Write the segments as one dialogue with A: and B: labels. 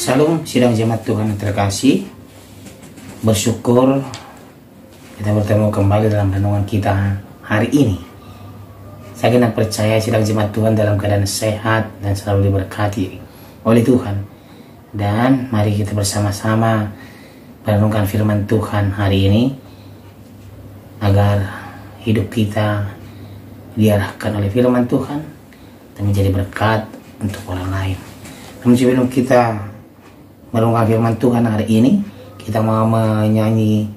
A: Salam sidang jemaat Tuhan yang terkasih. Bersyukur kita bertemu kembali dalam renungan kita hari ini. Saya kena percaya sidang jemaat Tuhan dalam keadaan sehat dan selalu diberkati oleh Tuhan. Dan mari kita bersama-sama merenungkan firman Tuhan hari ini, agar hidup kita diarahkan oleh firman Tuhan dan menjadi berkat untuk orang lain. Namun sebelum kita merenungkan firman Tuhan hari ini, kita mau menyanyi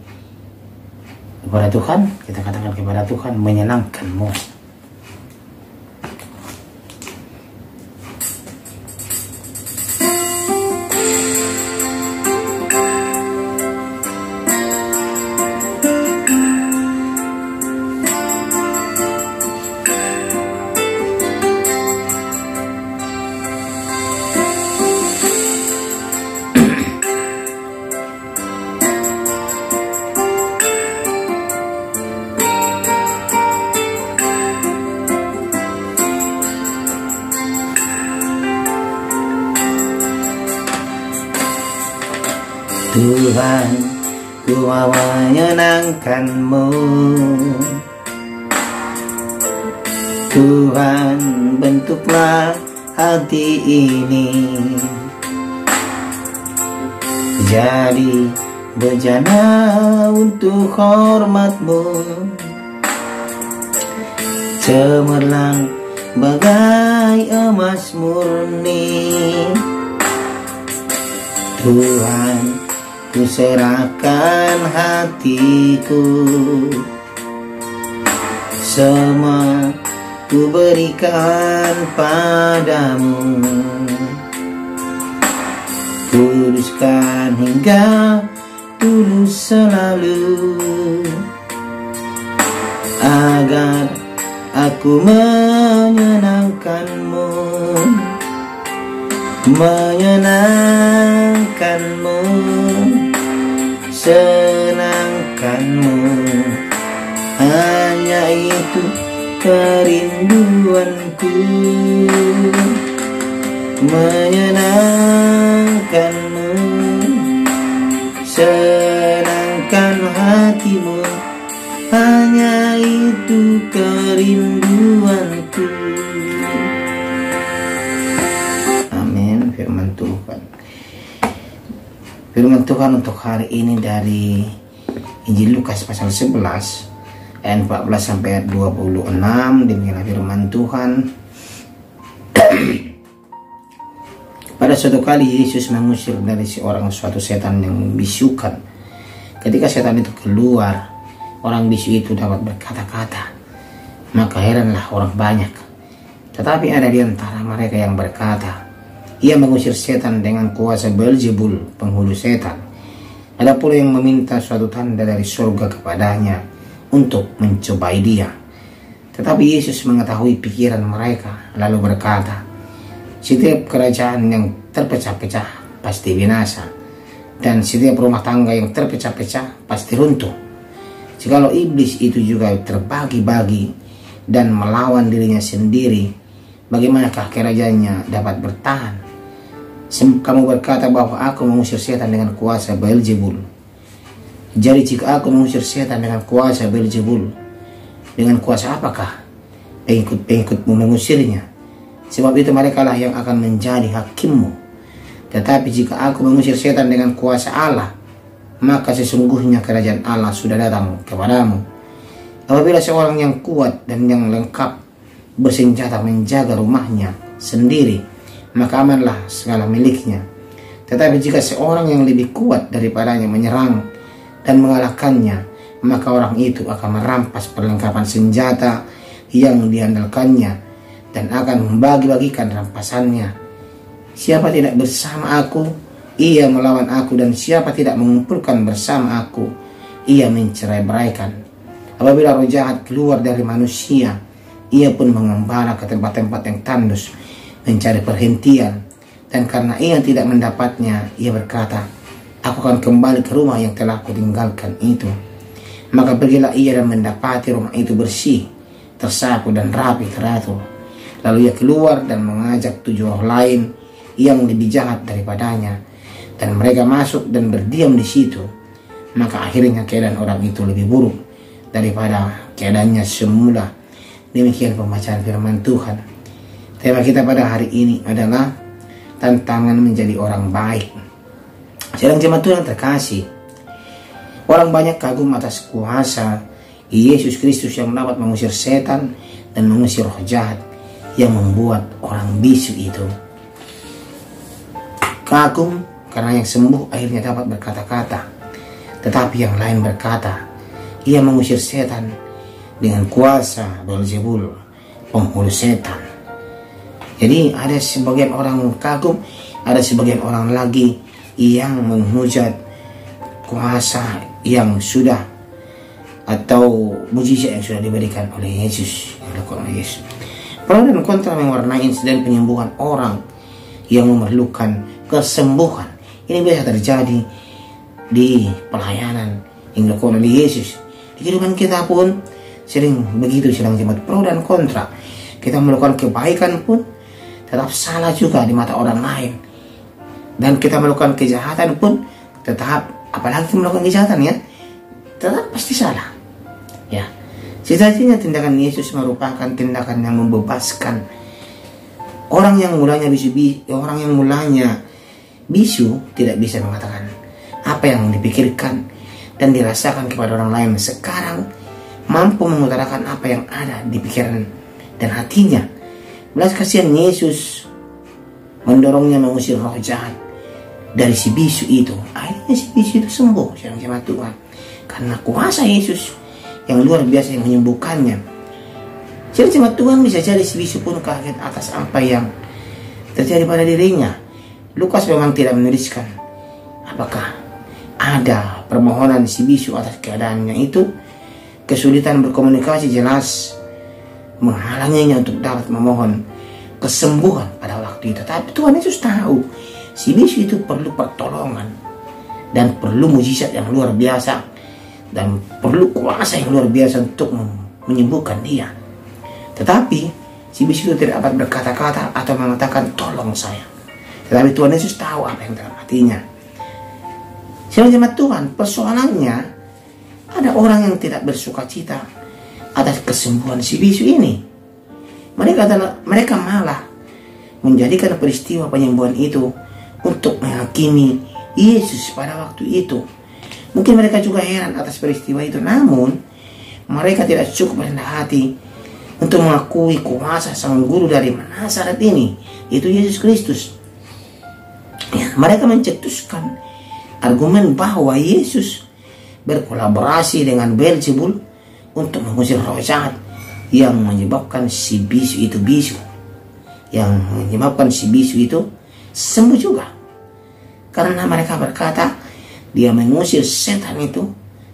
A: kepada Tuhan. Kita katakan kepada Tuhan, menyenangkanmu. Tuhan, ku mau menyenangkanmu. Tuhan, bentuklah hati ini jadi bejana untuk hormat-Mu, cemerlang bagai emas murni. Tuhan, ku serahkan hatiku, semua ku berikan padamu. Kuduskan hingga tulus selalu, agar aku menyenangkanmu, menyenangkanmu, senangkanmu. Hanya itu kerinduanku, menyenangkanmu, senangkan hatimu. Hanya itu kerinduanku. Amin. Firman Tuhan. Firman Tuhan untuk hari ini dari Injil Lukas pasal 11 ayat 14 sampai ayat 26. Demikianlah firman Tuhan. Pada suatu kali Yesus mengusir dari suatu setan yang membisukan. Ketika setan itu keluar, orang bisu itu dapat berkata-kata. Maka heranlah orang banyak. Tetapi ada di antara mereka yang berkata, ia mengusir setan dengan kuasa Beelzebul, penghulu setan. Ada pula yang meminta suatu tanda dari surga kepadanya untuk mencobai dia. Tetapi Yesus mengetahui pikiran mereka, lalu berkata, setiap kerajaan yang terpecah-pecah pasti binasa, dan setiap rumah tangga yang terpecah-pecah pasti runtuh. Jikalau iblis itu juga terbagi-bagi dan melawan dirinya sendiri, bagaimanakah kerajaannya dapat bertahan? Kamu berkata bahwa aku mengusir setan dengan kuasa Beelzebul. Jadi jika aku mengusir setan dengan kuasa Beelzebul, dengan kuasa apakah pengikut-pengikutmu mengusirnya? Sebab itu mereka lah yang akan menjadi hakimmu. Tetapi jika aku mengusir setan dengan kuasa Allah, maka sesungguhnya kerajaan Allah sudah datang kepadamu. Apabila seorang yang kuat dan yang lengkap bersenjata menjaga rumahnya sendiri, maka amanlah segala miliknya. Tetapi jika seorang yang lebih kuat daripadanya menyerang dan mengalahkannya, maka orang itu akan merampas perlengkapan senjata yang diandalkannya dan akan membagi-bagikan rampasannya. Siapa tidak bersama aku, ia melawan aku, dan siapa tidak mengumpulkan bersama aku, ia mencerai-beraikan. Apabila roh jahat keluar dari manusia, ia pun mengembara ke tempat-tempat yang tandus mencari perhentian, dan karena ia tidak mendapatnya, ia berkata, aku akan kembali ke rumah yang telah kutinggalkan itu. Maka pergilah ia dan mendapati rumah itu bersih, tersapu dan rapi teratur. Lalu ia keluar dan mengajak 7 orang lain yang lebih jahat daripadanya, dan mereka masuk dan berdiam di situ, maka akhirnya keadaan orang itu lebih buruk daripada keadaannya semula. Demikian pembacaan firman Tuhan. Tema kita pada hari ini adalah tantangan menjadi orang baik. Sedang jemaat Tuhan terkasih, orang banyak kagum atas kuasa Yesus Kristus yang dapat mengusir setan dan mengusir roh jahat yang membuat orang bisu itu. Kagum karena yang sembuh akhirnya dapat berkata-kata, tetapi yang lain berkata, ia mengusir setan dengan kuasa Beelzebul, penghulu setan. Jadi ada sebagian orang kagum, ada sebagian orang lagi yang menghujat kuasa yang sudah atau mujizat yang sudah diberikan oleh Yesus, yang dilakukan oleh Yesus. Pro dan kontra mewarnai insiden penyembuhan orang yang memerlukan kesembuhan. Ini biasa terjadi di pelayanan yang dilakukan oleh Yesus. Di kehidupan kita pun sering begitu, sedang jemaat, pro dan kontra. Kita melakukan kebaikan pun tetap salah juga di mata orang lain, dan kita melakukan kejahatan pun tetap, apalagi melakukan kejahatan ya, tetap pasti salah ya. Sejatinya tindakan Yesus merupakan tindakan yang membebaskan. Orang yang mulanya bisu tidak bisa mengatakan apa yang dipikirkan dan dirasakan kepada orang lain. Sekarang mampu mengutarakan apa yang ada di pikiran dan hatinya. Belas kasihan Yesus mendorongnya mengusir roh jahat dari si bisu itu. Akhirnya si bisu itu sembuh, sedang jemaat Tuhan, karena kuasa Yesus yang luar biasa yang menyembuhkannya. Sedang jemaat Tuhan, bisa jadi si bisu pun kaget atas apa yang terjadi pada dirinya. Lukas memang tidak menuliskan apakah ada permohonan si bisu atas keadaannya itu. Kesulitan berkomunikasi jelas menghalanginya untuk dapat memohon kesembuhan pada waktu itu. Tapi Tuhan Yesus tahu si bisu itu perlu pertolongan dan perlu mujizat yang luar biasa dan perlu kuasa yang luar biasa untuk menyembuhkan dia. Tetapi si bisu itu tidak dapat berkata-kata atau mengatakan tolong saya. Tetapi Tuhan Yesus tahu apa yang dalam hatinya. Sedang jemaat Tuhan, persoalannya ada orang yang tidak bersuka cita atas kesembuhan si bisu ini. Mereka malah menjadikan peristiwa penyembuhan itu untuk menghakimi Yesus pada waktu itu. Mungkin mereka juga heran atas peristiwa itu, namun mereka tidak cukup rendah hati untuk mengakui kuasa sang guru dari Nazaret ini, yaitu Yesus Kristus. Ya, mereka mencetuskan argumen bahwa Yesus berkolaborasi dengan Beelzebul untuk mengusir roh jahat yang menyebabkan si bisu itu bisu, yang menyebabkan si bisu itu sembuh juga. Karena mereka berkata dia mengusir setan itu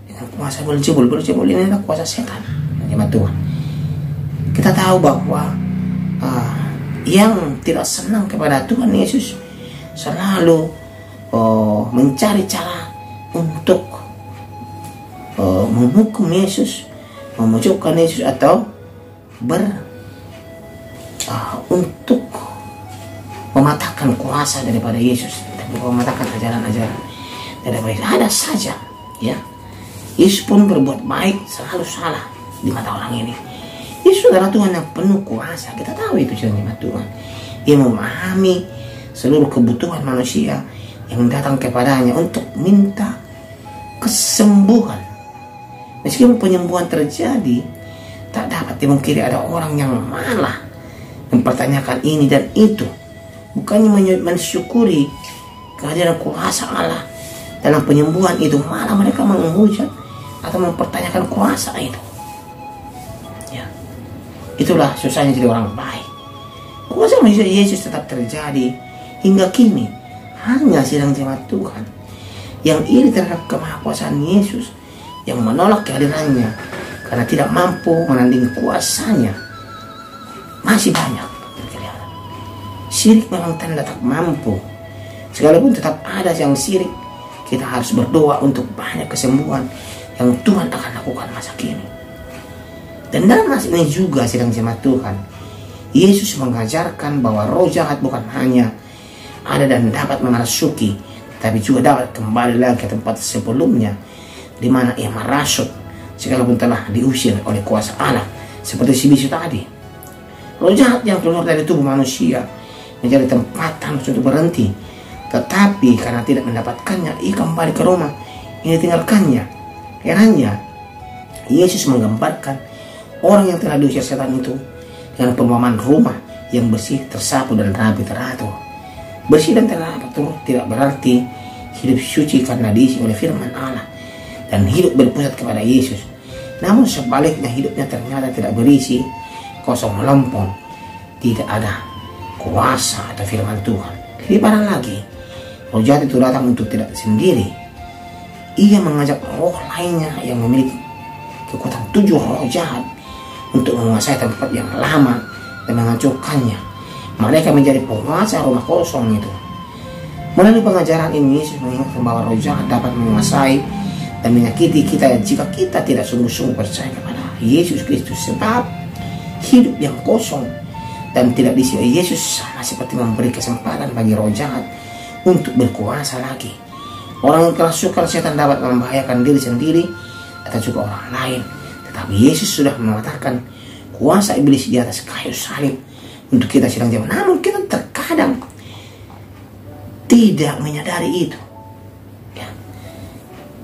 A: dengan kuasa Beelzebul. Beelzebul ini adalah kuasa setan, jemaat Tuhan. Kita tahu bahwa yang tidak senang kepada Tuhan Yesus selalu mencari cara untuk menghukum Yesus, memojokkan Yesus, atau untuk mematahkan kuasa daripada Yesus, mematahkan ajaran-ajaran daripada Yesus. Ada saja ya, Yesus pun berbuat baik selalu salah di mata orang ini. Yesus adalah Tuhan yang penuh kuasa, kita tahu itu jemaat Tuhan. Dia memahami seluruh kebutuhan manusia yang datang kepadanya untuk minta kesembuhan. Meskipun penyembuhan terjadi, tak dapat dimungkiri ada orang yang malah mempertanyakan ini dan itu. Bukannya mensyukuri kehadiran kuasa Allah dalam penyembuhan itu, malah mereka menghujat atau mempertanyakan kuasa itu. Ya, itulah susahnya jadi orang baik. Kuasa manusia Yesus tetap terjadi hingga kini. Hanya sidang jemaat Tuhan yang iri terhadap kemahakuasaan Yesus, yang menolak kehadirannya karena tidak mampu menandingi kuasanya, masih banyak berkelihatan. Syirik memang tanda tak mampu. Sekalipun tetap ada yang syirik, kita harus berdoa untuk banyak kesembuhan yang Tuhan akan lakukan masa kini. Dan dalam masa ini juga sidang jemaat Tuhan, Yesus mengajarkan bahwa roh jahat bukan hanya ada dan dapat memasuki, tetapi juga dapat kembali lagi ke tempat sebelumnya, di mana ia merasuk sekalipun telah diusir oleh kuasa Allah, seperti si bisu tadi. Roh jahat yang keluar dari tubuh manusia menjadi tempatan untuk berhenti, tetapi karena tidak mendapatkannya, ia kembali ke rumah yang ditinggalkannya. Herannya, Yesus menggambarkan orang yang telah diusir setan itu dengan perumpamaan rumah yang bersih, tersapu, dan rapi teratur. Bersih dan teratur tidak berarti hidup suci karena diisi oleh firman Allah dan hidup berpusat kepada Yesus. Namun sebaliknya, hidupnya ternyata tidak berisi, kosong melempung, tidak ada kuasa atau firman Tuhan. Lebih parah lagi, roh jahat itu datang untuk tidak sendiri. Ia mengajak roh lainnya yang memiliki kekuatan 7 roh jahat untuk menguasai tempat yang lama dan menghancurkannya. Mereka menjadi penguasa rumah kosong itu. Melalui pengajaran ini, Yesus mengingatkan bahwa roh jahat dapat menguasai dan menyakiti kita jika kita tidak sungguh-sungguh percaya kepada Yesus Kristus. Sebab hidup yang kosong dan tidak diisi oleh Yesus sama seperti memberi kesempatan bagi roh jahat untuk berkuasa lagi. Orang yang kerasukan setan dapat membahayakan diri sendiri atau juga orang lain. Tetapi Yesus sudah mengatakan kuasa iblis di atas kayu salib untuk kita sedang jauh. Namun kita terkadang tidak menyadari itu. Ya.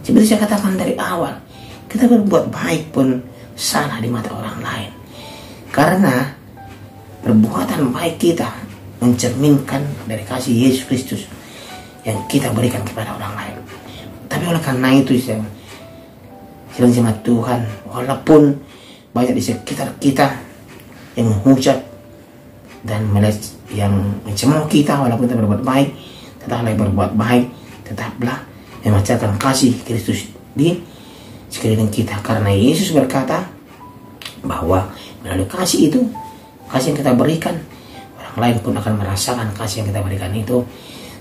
A: Seperti saya katakan dari awal, kita berbuat baik pun salah di mata orang lain. Karena perbuatan baik kita mencerminkan dari kasih Yesus Kristus yang kita berikan kepada orang lain. Tapi oleh karena itu, saya sedang jemaat Tuhan, walaupun banyak di sekitar kita yang menghujat dan yang mencemooh kita, walaupun kita berbuat baik, tetaplah berbuat baik, tetaplah memancarkan kasih Kristus di sekeliling kita. Karena Yesus berkata bahwa melalui kasih itu, kasih yang kita berikan, orang lain pun akan merasakan kasih yang kita berikan itu,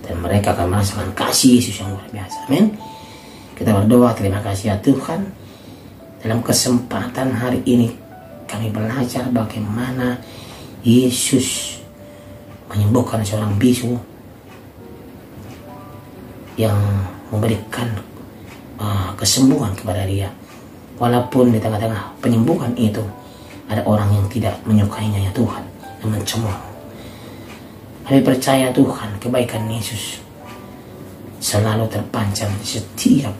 A: dan mereka akan merasakan kasih Yesus yang luar biasa. Amin. Kita berdoa, terima kasih ya Tuhan. Dalam kesempatan hari ini kami belajar bagaimana Yesus menyembuhkan seorang bisu yang memberikan kesembuhan kepada dia. Walaupun di tengah-tengah penyembuhan itu ada orang yang tidak menyukainya ya Tuhan, yang mencemooh. Kami percaya Tuhan, kebaikan Yesus selalu terpancar di setiap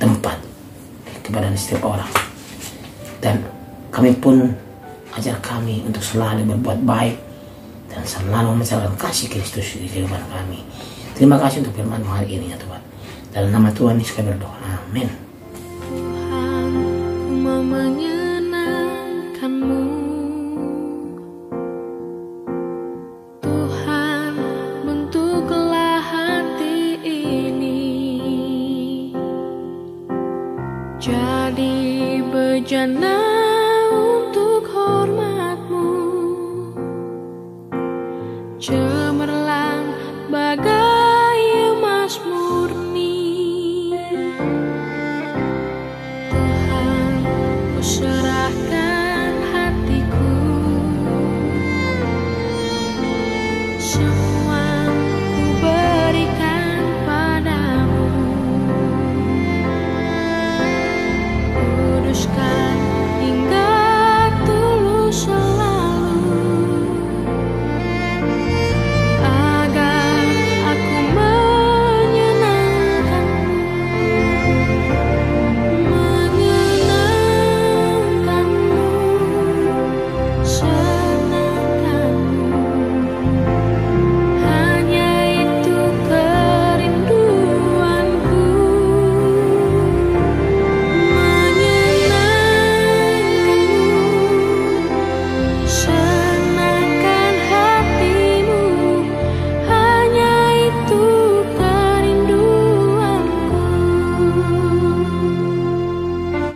A: tempat kepada setiap orang. Dan kami pun ajar kami untuk selalu berbuat baik dan selalu memancarkan kasih Kristus di kehidupan kami. Terima kasih untuk firman hari ini ya Tuhan. Dalam nama Tuhan Yesus kami berdoa. Amin.
B: Tuhan, ku mau menyenangkan-Mu. Tuhan, bentuklah hati ini jadi bejana untuk hormat.